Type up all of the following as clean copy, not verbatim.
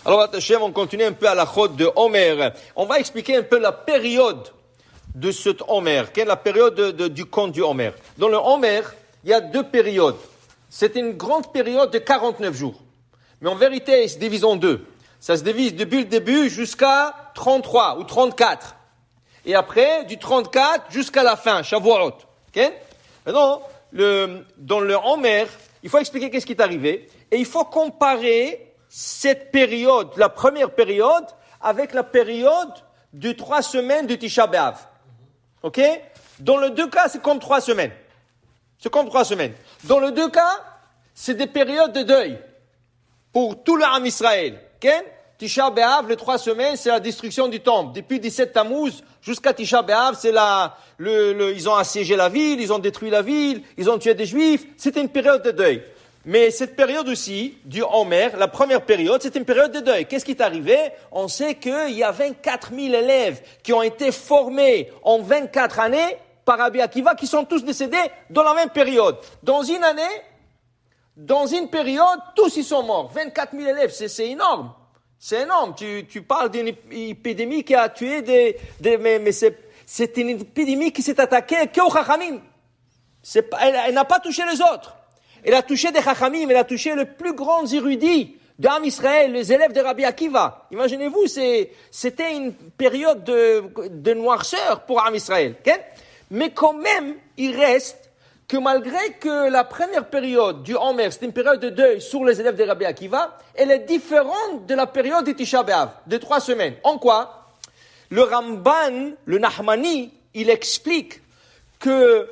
Alors, Hachem, on continue un peu à la chôte de Omer. On va expliquer un peu la période de cet Omer, quelle est la période du conte du Omer. Dans le Omer, il y a deux périodes. C'est une grande période de 49 jours. Mais en vérité, il se divise en deux. Ça se divise depuis le début jusqu'à 33 ou 34. Et après, du 34 jusqu'à la fin, Shavuot. Okay? Maintenant, dans le Omer, il faut expliquer qu'est-ce qui est arrivé. Et il faut comparer cette période, la première période, avec la période de 3 semaines de Tisha B'Av. Ok? Dans les deux cas, c'est comme 3 semaines. C'est comme 3 semaines. Dans les deux cas, c'est des périodes de deuil. Pour tout le Ham Israël. Ok? Tisha B'Av, les 3 semaines, c'est la destruction du temple. Depuis 17 Tammuz jusqu'à Tisha B'Av, c'est ils ont assiégé la ville, ils ont détruit la ville, ils ont tué des Juifs. C'était une période de deuil. Mais cette période aussi, du Omer, la première période, c'est une période de deuil. Qu'est-ce qui est arrivé? On sait qu'il y a 24 000 élèves qui ont été formés en 24 années par Rabbi Akiva, qui sont tous décédés dans la même période. Dans une année, dans une période, tous ils sont morts. 24 000 élèves, c'est énorme. C'est énorme. Tu parles d'une épidémie qui a tué mais c'est une épidémie qui s'est attaquée qu'aux Chachamim. Elle n'a pas touché les autres. Elle a touché des Chachamim, elle a touché les plus grands érudits d'Am Israël, les élèves de Rabbi Akiva. Imaginez-vous, c'était une période de noirceur pour Am Israël. Okay? Mais quand même, il reste que malgré que la première période du Omer, c'est une période de deuil sur les élèves de Rabbi Akiva, elle est différente de la période de Tisha B'Av, de 3 semaines. En quoi? Le Ramban, le Nahmani, il explique que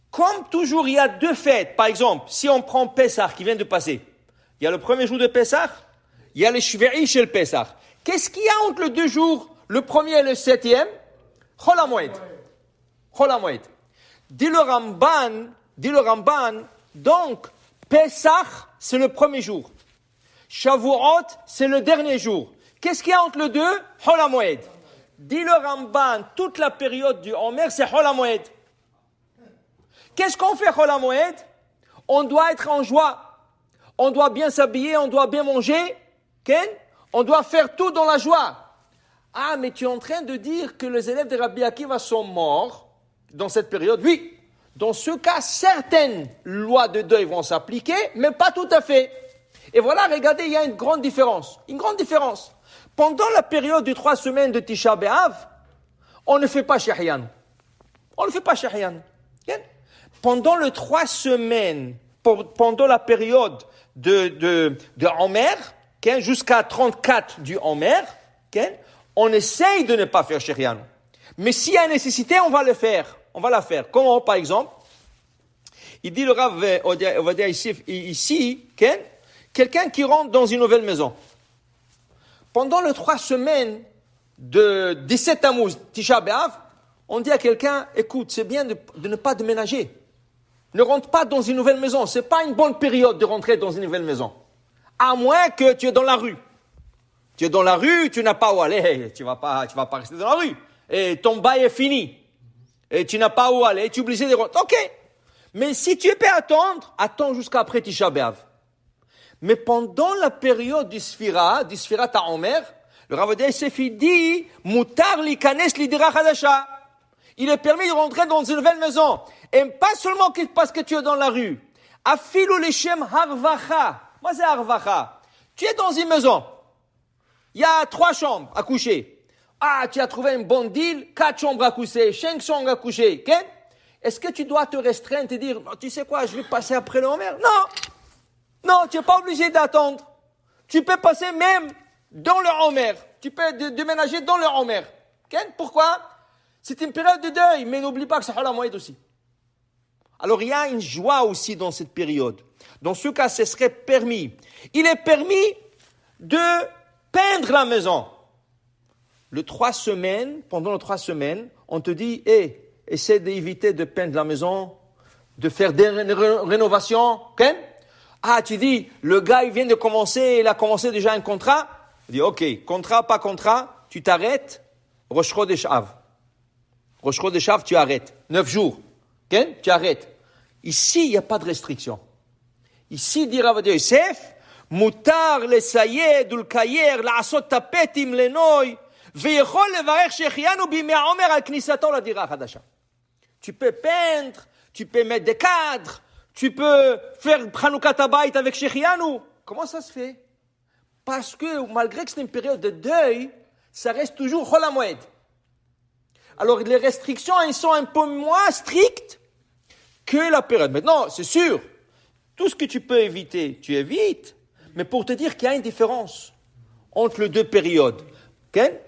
comme toujours, il y a 2 fêtes. Par exemple, si on prend Pessah qui vient de passer, il y a le premier jour de Pessah, il y a le Shve'i chez le Pessah. Qu'est-ce qu'il y a entre les 2 jours, le premier et le 7e? Chol HaMoed. Chol HaMoed. Dit le Ramban, donc, Pessah, c'est le premier jour. Shavuot, c'est le dernier jour. Qu'est-ce qu'il y a entre les 2? Chol HaMoed. Dit le Ramban, toute la période du Omer, c'est Chol HaMoed. Qu'est-ce qu'on fait, Chol HaMoed? On doit être en joie. On doit bien s'habiller, on doit bien manger. Ken? On doit faire tout dans la joie. Ah, mais tu es en train de dire que les élèves de Rabbi Akiva sont morts dans cette période? Oui. Dans ce cas, certaines lois de deuil vont s'appliquer, mais pas tout à fait. Et voilà, regardez, il y a une grande différence. Une grande différence. Pendant la période de 3 semaines de Tisha B'Av, on ne fait pas Shehyan. On ne fait pas Shehyan. Pendant les 3 semaines, pendant la période de Omer, jusqu'à 34 du Omer, on essaye de ne pas faire Shehyan. Mais s'il y a nécessité, on va le faire. On va la faire. Comment, par exemple? Il dit le Rav, on va dire ici, quelqu'un qui rentre dans une nouvelle maison. Pendant les 3 semaines de 17 Tammuz, Tisha B'Av, on dit à quelqu'un, écoute, c'est bien de ne pas déménager. Ne rentre pas dans une nouvelle maison. C'est pas une bonne période de rentrer dans une nouvelle maison. À moins que tu es dans la rue. Tu es dans la rue, tu n'as pas où aller. Tu vas pas rester dans la rue. Et ton bail est fini. Et tu n'as pas où aller. Tu es obligé de rentrer. Ok. Mais si tu es prêt à attendre, attends jusqu'après Tisha B'Av. Mais pendant la période du Sfirat à Omer, le Rav Yosef dit, Mutar li kanes li dira chadasha. Il est permis de rentrer dans une nouvelle maison. Et pas seulement parce que tu es dans la rue. Afilu leshem harvacha. Moi, c'est harvacha. Tu es dans une maison. Il y a 3 chambres à coucher. Ah, tu as trouvé un bon deal, 4 chambres à coucher, 5 chambres à coucher. Okay? Est-ce que tu dois te restreindre et dire, tu sais quoi, je vais passer après le Omer? Non, tu n'es pas obligé d'attendre. Tu peux passer même dans le Omer. Tu peux déménager dans le Omer. Okay? Pourquoi? C'est une période de deuil, mais n'oublie pas que c'est Chol HaMoed aussi. Alors il y a une joie aussi dans cette période. Dans ce cas, ce serait permis. Il est permis de peindre la maison. Pendant les 3 semaines, on te dit, essaie d'éviter de peindre la maison, de faire des rénovations. Okay? Ah, tu dis, le gars, il vient de commencer, il a commencé déjà un contrat. Il dit, ok, contrat, pas contrat, tu t'arrêtes, Rosh Chodesh Av. Rosh Chodesh Av, tu arrêtes. 9 jours. Okay? Tu arrêtes. Ici, il n'y a pas de restriction. Ici, dit Rav Yosef, מותר לסייד ולקייר, לעשות טפטים לנוי, ויכול לברך שהחיינו בימי העומר על כניסתו לדירה החדשה. Tu peux peindre, tu peux mettre des cadres, tu peux faire Hanoukat Habayit avec Shechianu. Comment ça se fait? Parce que malgré que c'est une période de deuil, ça reste toujours Chol HaMoed. Alors les restrictions, elles sont un peu moins strictes que la période. Maintenant, c'est sûr, tout ce que tu peux éviter, tu évites. Mais pour te dire qu'il y a une différence entre les deux périodes. Okay?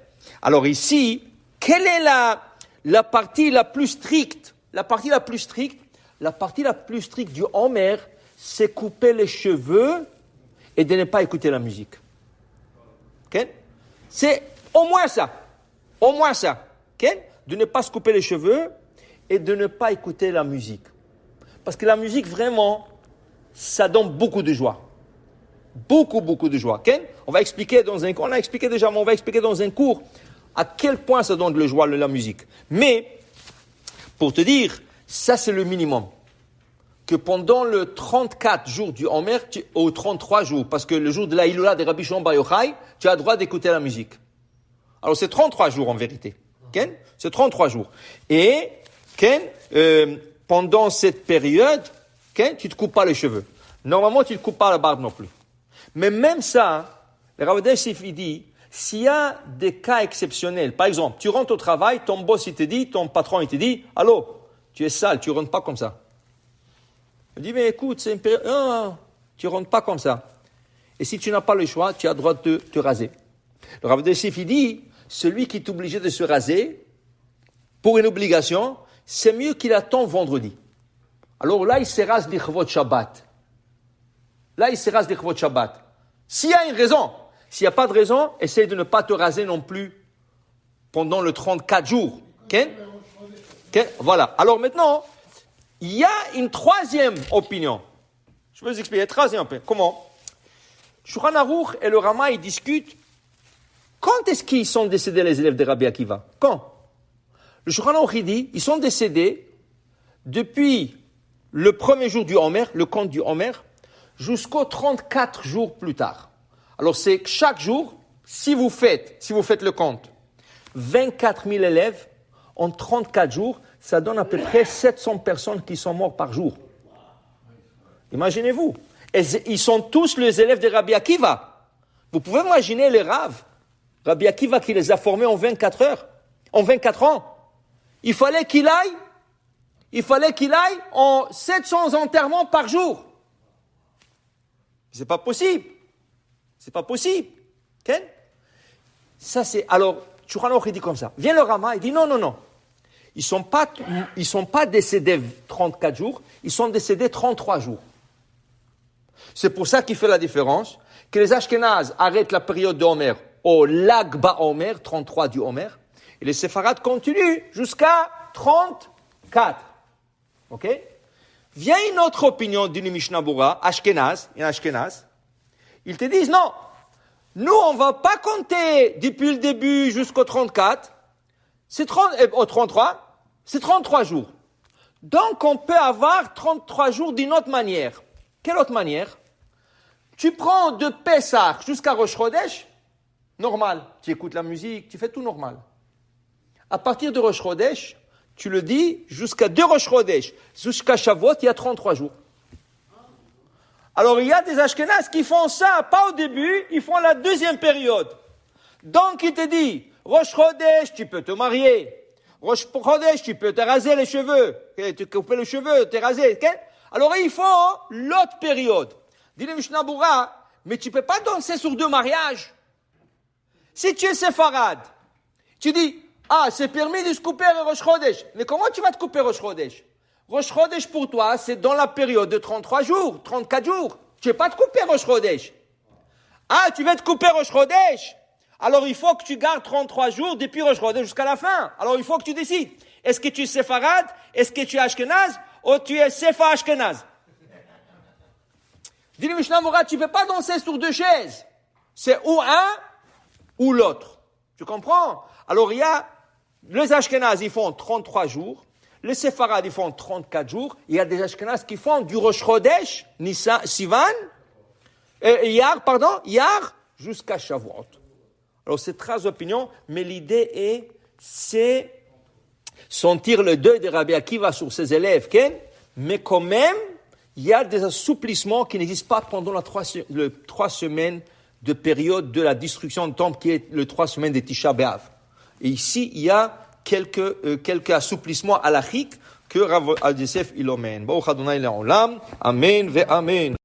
Alors ici, quelle est la partie la plus stricte? La partie la plus stricte du Homer, c'est couper les cheveux et de ne pas écouter la musique. Okay? C'est au moins ça. Okay? De ne pas se couper les cheveux et de ne pas écouter la musique. Parce que la musique, vraiment, ça donne beaucoup de joie. Beaucoup de joie. Okay? On va expliquer dans un cours, on a expliqué déjà, mais on va expliquer dans un cours à quel point ça donne de la joie, la musique. Mais, pour te dire, ça c'est le minimum. Que pendant le 34 jours du Homer, ou 33 jours, parce que le jour de la Hiloula de Rabbi Shimon Bar Yochai, tu as le droit d'écouter la musique. Alors c'est 33 jours en vérité. Okay? C'est 33 jours. Et pendant cette période, tu ne te coupes pas les cheveux. Normalement, tu ne te coupes pas la barbe non plus. Mais même ça, le Rav Yosef dit, s'il y a des cas exceptionnels, par exemple, tu rentres au travail, ton boss il te dit, ton patron il te dit, allô, tu es sale, tu rentres pas comme ça. Il dit, mais écoute, c'est une période, non, tu rentres pas comme ça. Et si tu n'as pas le choix, tu as le droit de te raser. Le Rav Yosef il dit, celui qui est obligé de se raser, pour une obligation, c'est mieux qu'il attend vendredi. Alors là, il se rase l'Ichvot Shabbat. S'il y a une raison, s'il n'y a pas de raison, essaye de ne pas te raser non plus pendant le 34 jours. Okay? Voilà. Alors maintenant, il y a une troisième opinion. Je vais vous expliquer. Troisième opinion. Comment? Shulchan Aruch et le Rama, ils discutent. Quand est-ce qu'ils sont décédés, les élèves de Rabbi Akiva? Quand? Le Shulchan Aruch, il dit, ils sont décédés depuis le premier jour du Homer, le compte du Homer, jusqu'aux 34 jours plus tard. Alors c'est chaque jour, si vous faites le compte, 24 000 élèves en 34 jours, ça donne à peu près 700 personnes qui sont mortes par jour. Imaginez-vous. Et ils sont tous les élèves de Rabbi Akiva. Vous pouvez imaginer les raves. Rabbi Akiva qui les a formés en 24 heures, en 24 ans. Il fallait qu'il aille en 700 enterrements par jour. C'est pas possible. Okay? Ça c'est, alors, Shulchan Aruch il dit comme ça. Vient le Rama, il dit non. Ils sont pas décédés 34 jours, ils sont décédés 33 jours. C'est pour ça qu'il fait la différence, que les Ashkénazes arrêtent la période de Homer au Lag BaOmer, 33 du Homer, et les Séfarades continuent jusqu'à 34. Ok? Vient une autre opinion d'une Mishnah Bura, Ashkénaz, ils te disent non, nous on va pas compter depuis le début jusqu'au 34, au 33, c'est 33 jours. Donc on peut avoir 33 jours d'une autre manière. Quelle autre manière? Tu prends de Pessah jusqu'à Rosh Chodesh, normal, tu écoutes la musique, tu fais tout normal. À partir de Rosh Chodesh, tu le dis jusqu'à 2 Rosh Chodesh, jusqu'à Shavuot, il y a 33 jours. Alors il y a des Ashkénazes qui font ça, pas au début, ils font la deuxième période. Donc il te dit, Rosh Chodesh, tu peux te marier. Rosh Chodesh, tu peux te raser les cheveux. Te couper les cheveux, te raser. Okay? Alors ils font l'autre période. Dit le Mishnah Bura, mais tu peux pas danser sur 2 mariages. Si tu es séfarade, tu dis, c'est permis de se couper Rosh Chodesh. Mais comment tu vas te couper Rosh Chodesh? Rosh Chodesh pour toi, c'est dans la période de 33 jours, 34 jours. Tu ne veux pas te couper Rosh Chodesh. Tu veux te couper Rosh Chodesh? Alors il faut que tu gardes 33 jours depuis Rosh Chodesh jusqu'à la fin. Alors il faut que tu décides. Est-ce que tu es séfarade? Est-ce que tu es ashkenaz? Ou tu es séfa ashkenaz? Dis le Mishnah Bura, tu ne peux pas danser sur 2 chaises. C'est ou un ou l'autre. Tu comprends? Alors il y a les ashkenaz, ils font 33 jours. Les séfarades, ils font 34 jours. Il y a des ashkenazes qui font du Rosh Chodesh, Sivan, Yar, jusqu'à Shavuot. Alors, c'est 13 opinions, mais l'idée c'est sentir le deuil de Rabbi Akiva sur ses élèves, mais quand même, il y a des assouplissements qui n'existent pas pendant les 3 semaines de période de la destruction du temple, qui est les 3 semaines de Tisha B'Av. Et ici, il y a quelques assouplissements halachiques que Rav Yosef il emmène. Baruch Adonai le'olam. Amen ve amen.